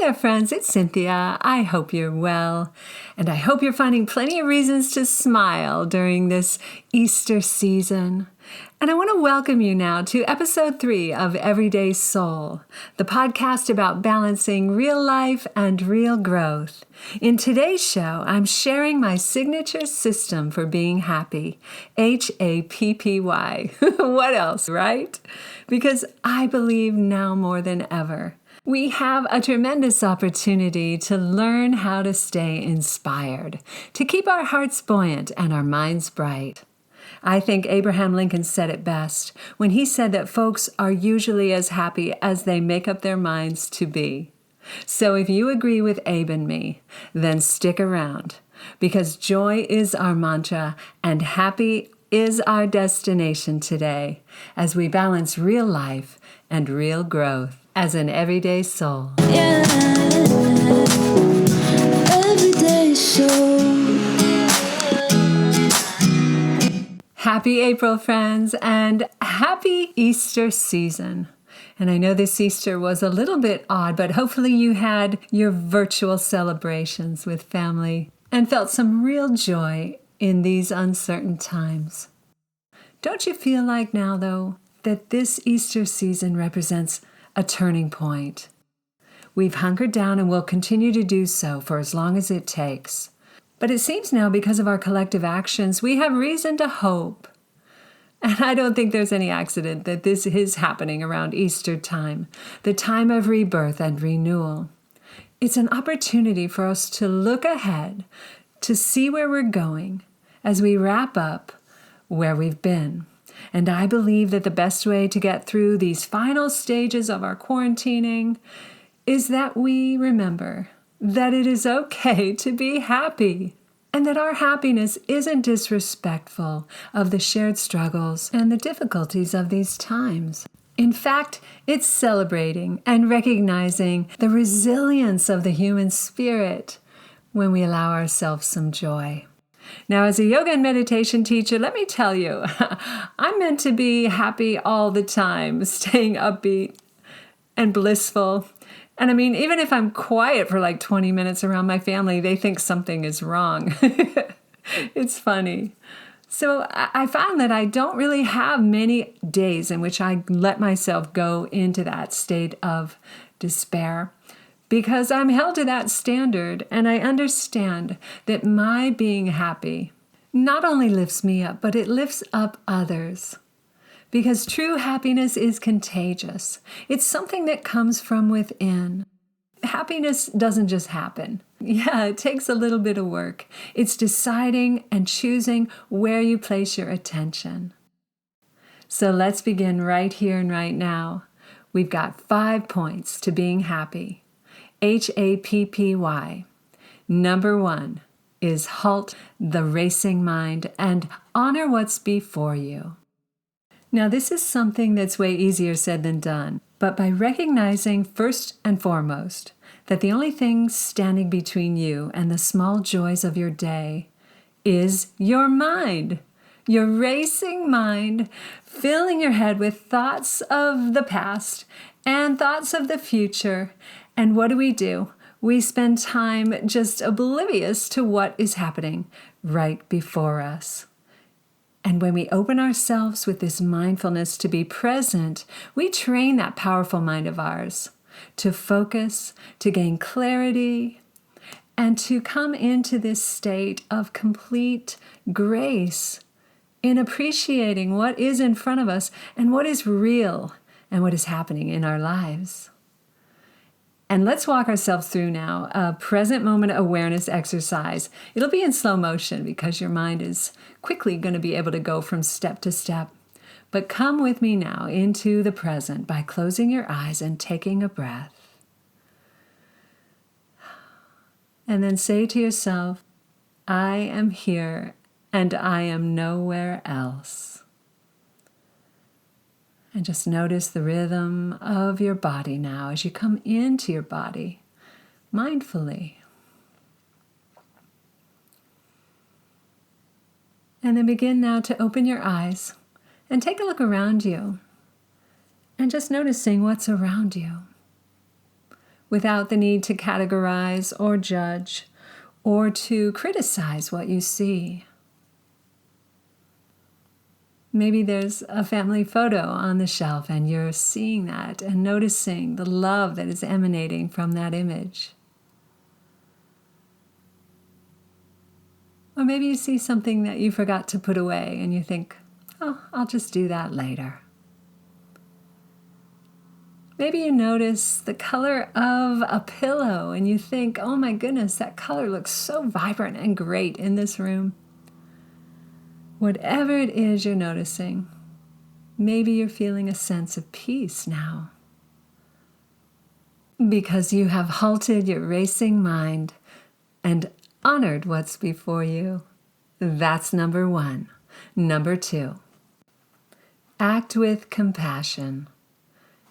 there, friends. It's Cynthia. I hope you're well, and I hope you're finding plenty of reasons to smile during this Easter season. And I want to welcome you now to episode 3 of Everyday Soul, the podcast about balancing real life and real growth. In today's show, I'm sharing my signature system for being happy, HAPPY. What else, right? Because I believe now more than ever, we have a tremendous opportunity to learn how to stay inspired, to keep our hearts buoyant and our minds bright. I think Abraham Lincoln said it best when he said that folks are usually as happy as they make up their minds to be. So if you agree with Abe and me, then stick around, because joy is our mantra and happy is our destination today as we balance real life and real growth as an everyday soul. Yeah, everyday soul. Happy April, friends, and happy Easter season. And I know this Easter was a little bit odd, but hopefully you had your virtual celebrations with family and felt some real joy in these uncertain times. Don't you feel like now, though, that this Easter season represents a turning point? We've hunkered down and will continue to do so for as long as it takes. But it seems now, because of our collective actions, we have reason to hope. And I don't think there's any accident that this is happening around Easter time, the time of rebirth and renewal. It's an opportunity for us to look ahead, to see where we're going as we wrap up where we've been. And I believe that the best way to get through these final stages of our quarantining is that we remember that it is okay to be happy, and that our happiness isn't disrespectful of the shared struggles and the difficulties of these times. In fact, it's celebrating and recognizing the resilience of the human spirit when we allow ourselves some joy. Now, as a yoga and meditation teacher, let me tell you, I'm meant to be happy all the time, staying upbeat and blissful. And I mean, even if I'm quiet for like 20 minutes around my family, they think something is wrong. It's funny. So I found that I don't really have many days in which I let myself go into that state of despair, because I'm held to that standard, and I understand that my being happy not only lifts me up, but it lifts up others. Because true happiness is contagious. It's something that comes from within. Happiness doesn't just happen. Yeah, it takes a little bit of work. It's deciding and choosing where you place your attention. So let's begin right here and right now. We've got 5 points to being happy. HAPPY. Number 1 is halt the racing mind and honor what's before you. Now, this is something that's way easier said than done, but by recognizing first and foremost that the only thing standing between you and the small joys of your day is your mind, your racing mind, filling your head with thoughts of the past and thoughts of the future. And what do? We spend time just oblivious to what is happening right before us. And when we open ourselves with this mindfulness to be present, we train that powerful mind of ours to focus, to gain clarity, and to come into this state of complete grace in appreciating what is in front of us and what is real and what is happening in our lives. And let's walk ourselves through now a present moment awareness exercise. It'll be in slow motion because your mind is quickly going to be able to go from step to step. But come with me now into the present by closing your eyes and taking a breath. And then say to yourself, I am here and I am nowhere else. And just notice the rhythm of your body now as you come into your body mindfully. And then begin now to open your eyes and take a look around you and just noticing what's around you. without the need to categorize or judge or to criticize what you see. Maybe there's a family photo on the shelf and you're seeing that and noticing the love that is emanating from that image. Or maybe you see something that you forgot to put away and you think, oh, I'll just do that later. Maybe you notice the color of a pillow and you think, oh my goodness, that color looks so vibrant and great in this room. Whatever it is you're noticing, maybe you're feeling a sense of peace now. Because you have halted your racing mind and honored what's before you. That's number 1. Number 2, act with compassion.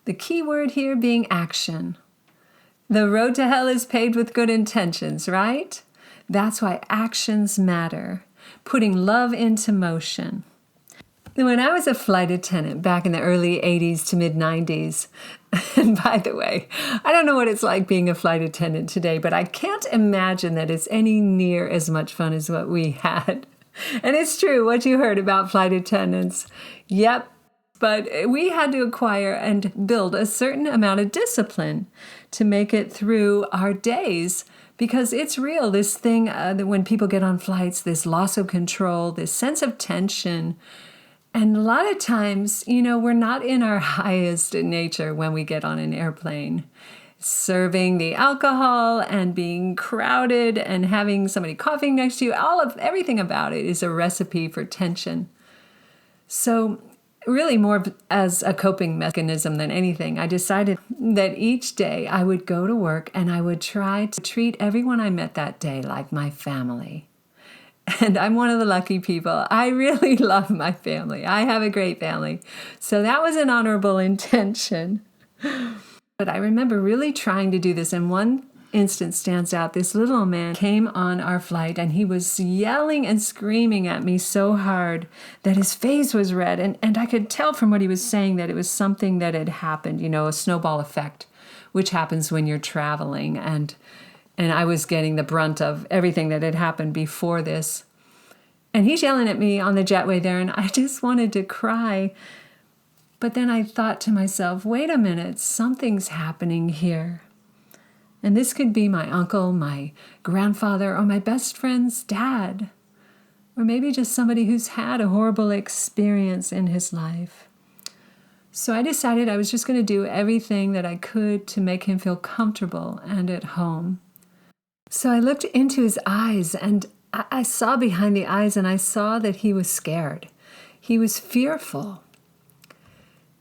The key word here being action. The road to hell is paved with good intentions, right? That's why actions matter. Putting love into motion. When I was a flight attendant back in the early 80s to mid 90s, and by the way, I don't know what it's like being a flight attendant today, but I can't imagine that it's any near as much fun as what we had. And it's true what you heard about flight attendants. Yep, but we had to acquire and build a certain amount of discipline to make it through our days. Because it's real, this thing that when people get on flights, this loss of control, this sense of tension. And a lot of times, we're not in our highest nature when we get on an airplane. Serving the alcohol and being crowded and having somebody coughing next to you, everything about it is a recipe for tension. So really more as a coping mechanism than anything, I decided that each day I would go to work and I would try to treat everyone I met that day like my family. And I'm one of the lucky people. I really love my family. I have a great family. So that was an honorable intention. But I remember really trying to do this, and one instance stands out. This little man came on our flight and he was yelling and screaming at me so hard that his face was red. And I could tell from what he was saying that it was something that had happened, a snowball effect, which happens when you're traveling. And I was getting the brunt of everything that had happened before this. And he's yelling at me on the jetway there, and I just wanted to cry. But then I thought to myself, wait a minute, something's happening here. And this could be my uncle, my grandfather, or my best friend's dad. Or maybe just somebody who's had a horrible experience in his life. So I decided I was just going to do everything that I could to make him feel comfortable and at home. So I looked into his eyes, and I saw behind the eyes, and I saw that he was scared. He was fearful.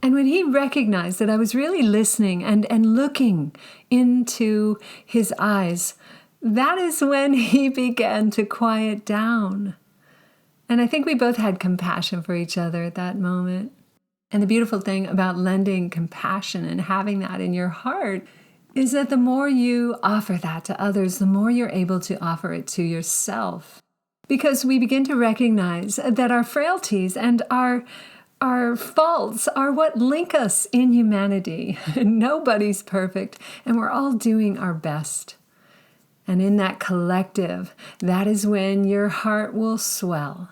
And when he recognized that I was really listening and looking into his eyes, that is when he began to quiet down. And I think we both had compassion for each other at that moment. And the beautiful thing about lending compassion and having that in your heart is that the more you offer that to others, the more you're able to offer it to yourself. Because we begin to recognize that our frailties and our faults are what link us in humanity. Nobody's perfect, and we're all doing our best. And in that collective, that is when your heart will swell.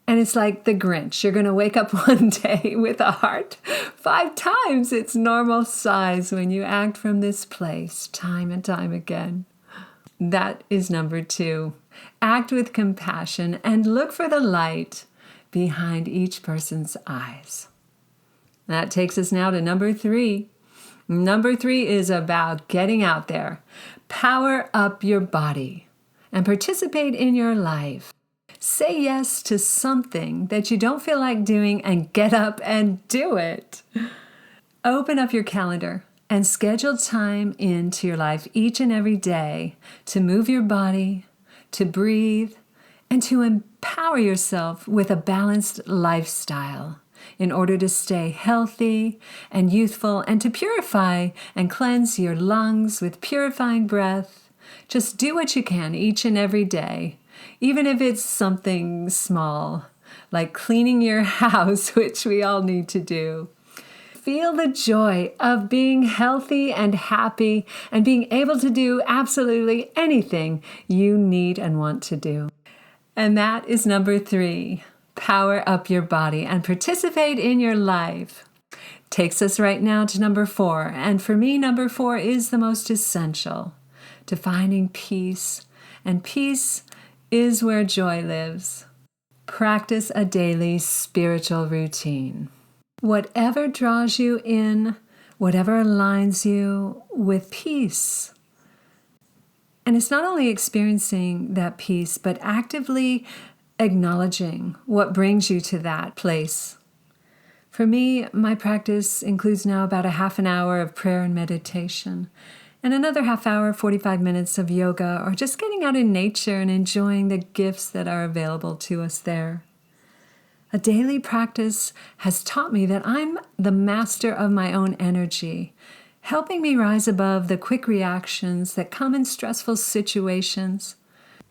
And it's like the Grinch. You're going to wake up one day with a heart 5 times its normal size when you act from this place time and time again. That is number 2. Act with compassion and look for the light behind each person's eyes. That takes us now to number 3. Number 3 is about getting out there. Power up your body and participate in your life. Say yes to something that you don't feel like doing and get up and do it. Open up your calendar and schedule time into your life each and every day to move your body, to breathe, and to empower yourself with a balanced lifestyle in order to stay healthy and youthful and to purify and cleanse your lungs with purifying breath. Just do what you can each and every day, even if it's something small, like cleaning your house, which we all need to do. feel the joy of being healthy and happy and being able to do absolutely anything you need and want to do. And that is number 3. Power up your body and participate in your life. Takes us right now to number 4. And for me, number 4 is the most essential to finding peace. And peace is where joy lives. Practice a daily spiritual routine. Whatever draws you in, whatever aligns you with peace. And it's not only experiencing that peace, but actively acknowledging what brings you to that place. For me, my practice includes now about a half an hour of prayer and meditation, and another half hour, 45 minutes of yoga, or just getting out in nature and enjoying the gifts that are available to us there. A daily practice has taught me that I'm the master of my own energy, helping me rise above the quick reactions that come in stressful situations.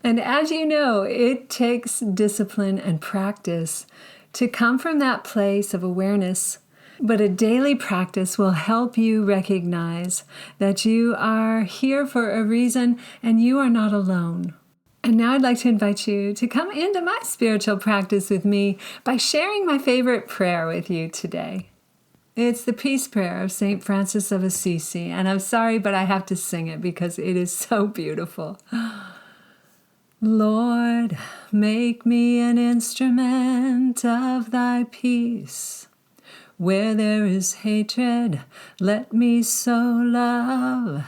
And as you know, it takes discipline and practice to come from that place of awareness. But a daily practice will help you recognize that you are here for a reason and you are not alone. And now I'd like to invite you to come into my spiritual practice with me by sharing my favorite prayer with you today. It's the Peace Prayer of St. Francis of Assisi, and I'm sorry, but I have to sing it because it is so beautiful. Lord, make me an instrument of thy peace. Where there is hatred, let me sow love.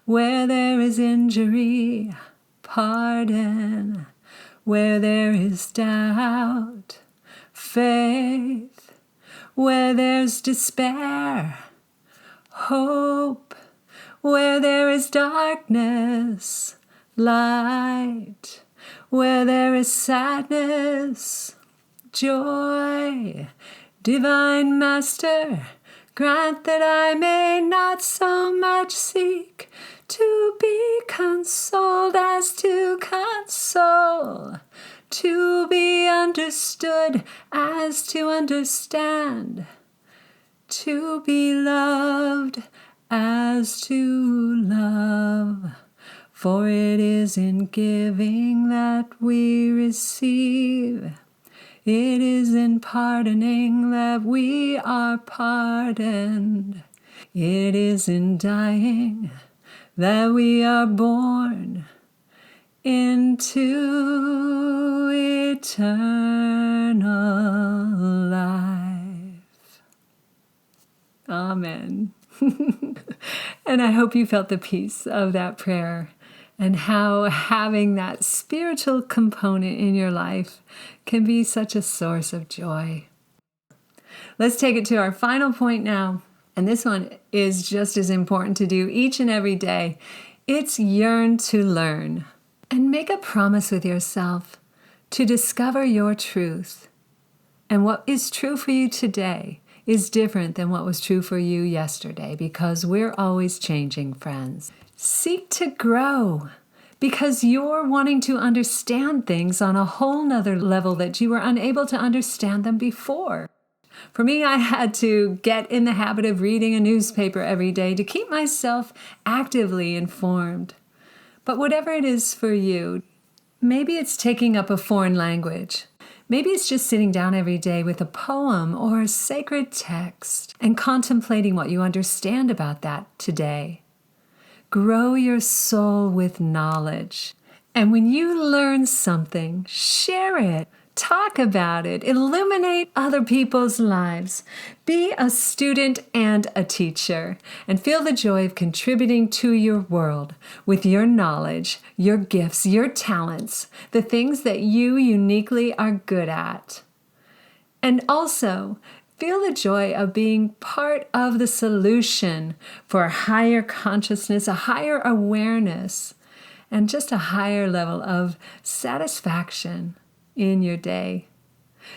Where there is injury, pardon. Where there is doubt, faith. Where there's despair, hope. Where there is darkness, light. Where there is sadness, joy. Divine Master, grant that I may not so much seek to be consoled as to console, to be understood as to understand, to be loved as to love. For it is in giving that we receive. It is in pardoning that we are pardoned. It is in dying that we are born into eternal life. Amen. And I hope you felt the peace of that prayer and how having that spiritual component in your life can be such a source of joy. Let's take it to our final point now. And this one is just as important to do each and every day. It's yearn to learn. And make a promise with yourself to discover your truth. And what is true for you today is different than what was true for you yesterday, because we're always changing, friends. Seek to grow, because you're wanting to understand things on a whole nother level that you were unable to understand them before. For me, I had to get in the habit of reading a newspaper every day to keep myself actively informed. But whatever it is for you, maybe it's taking up a foreign language. Maybe it's just sitting down every day with a poem or a sacred text and contemplating what you understand about that today. Grow your soul with knowledge. And when you learn something, share it. Talk about it. Illuminate other people's lives. Be a student and a teacher, and feel the joy of contributing to your world with your knowledge, your gifts, your talents, the things that you uniquely are good at. And also, feel the joy of being part of the solution for a higher consciousness, a higher awareness, and just a higher level of satisfaction in your day.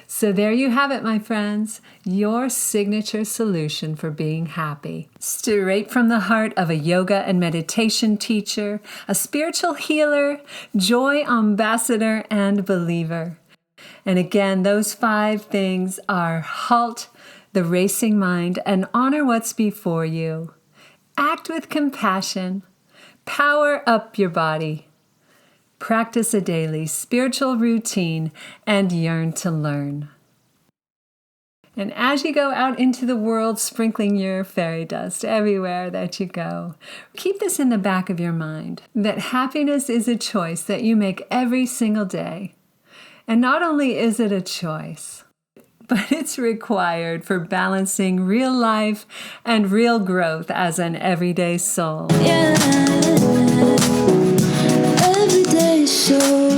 So there you have it, my friends, your signature solution for being happy. Straight from the heart of a yoga and meditation teacher, a spiritual healer, joy ambassador, and believer. And again, those 5 things are halt, the racing mind and honor what's before you. Act with compassion. Power up your body. Practice a daily spiritual routine and yearn to learn. And as you go out into the world, sprinkling your fairy dust everywhere that you go, keep this in the back of your mind, that happiness is a choice that you make every single day. And not only is it a choice, but it's required for balancing real life and real growth as an everyday soul. Yeah, everyday soul.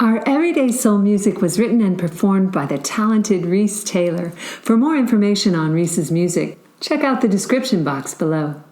Our Everyday Soul music was written and performed by the talented Reese Taylor. For more information on Reese's music, check out the description box below.